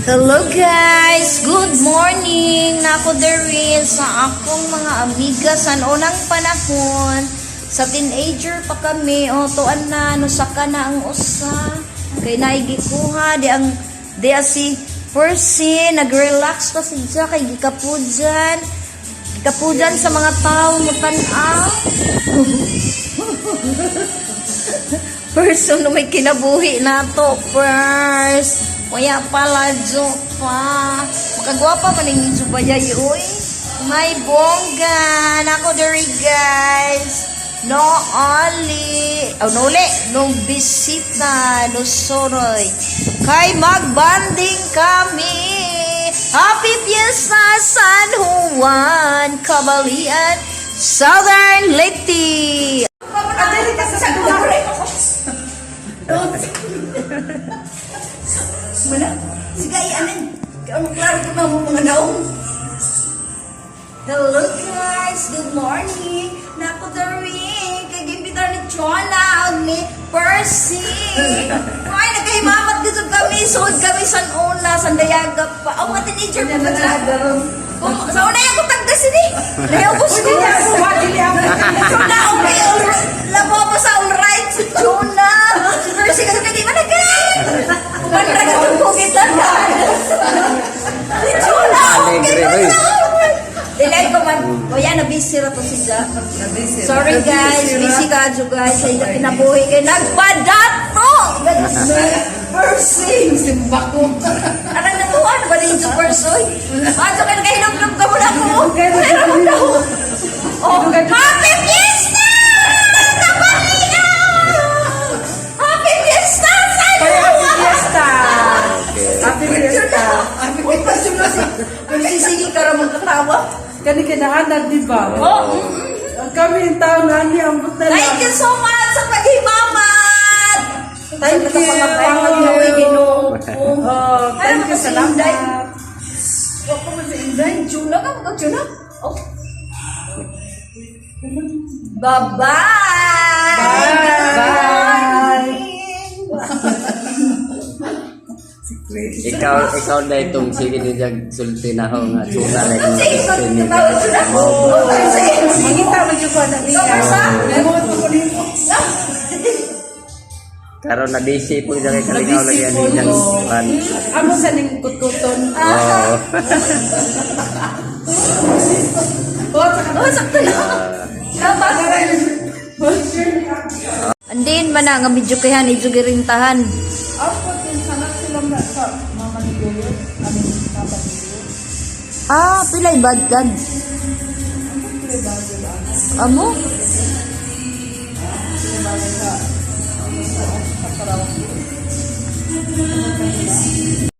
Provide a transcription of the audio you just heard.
Hello guys! Good morning! Nako rin sa akong mga amiga sa unang panahon. Sa teenager pa kami, tuan na, nusaka na ang usa. Kay naigikuha, di si Percy, nag-relax pa siya, kay gikapudyan. Gikapudyan sa mga tao, mutanaw. Person na may kinabuhi na to, first. Kaya pala, joke pa. Makagwapa man yung subayay, uy. May bongga. Nako diri, guys. No bisita, no soroy. Kay magbanding kami. Happy Fiesta San Juan, Kabalian, Southern Leyte. Adali ka sa dulore. Mana? Sige, anin. Kaya klaro ko na mga naong. Hello guys, good morning. Nako dari, kay gimbitar ni Chona ni Percy. Ay, nagkahimamat dito kami, suod kami san una, san dayagap pa. Oh, mga teenager pa ba dyan? Sa una yung kutagda sini. Nayabos ko. Chona, okay, labo mo sa alright, si Chona. Si Percy, kasi hindi man nagkain. Kumandra ka itong kugit lang. Si Chona, okay, Dilay ko man, kuya, nabisi ra to siya. Sorry guys, busy ka dyo guys. Sa ina kinabuhi kayo, nagpadato! Percy! Simba ko. Anong natuan? Wala yung Percy? Ato ka nakahinog-nog ka muna ko. Pero mo daw. Oh, Happy Fiesta! Napaliya! Happy Fiesta! Happy Fiesta! Happy Fiesta! Huwag pa siya kung sisigi ka ramang katawa. Kani kinahanag, di ba? Oh, Kami yung tao na niya, ang buta na. thank you so much sa paghimamat! Thank you. Thank you, salamat. Huwag ko mo sa Inday. Tuna ka, magka-tuna. Oh. Bye-bye! Bye! Ikaw na itong sige din sulti na ho nga tuna na yung Sige, sini. tuna ko. Sige. Mangita mo yung kwa na niya. Memot mo ko nito. Karon na DC po dyan kay kalinaw lagi yan yung pan. Amo sa ning kutkuton. Oo. Oh, sakto na. Tama. Andin man na nga medyo kayan, medyo girintahan. Ako din sana sila sa mama ni Goyo. Amin kapatid ko. Pilay badkan. Amo? Sa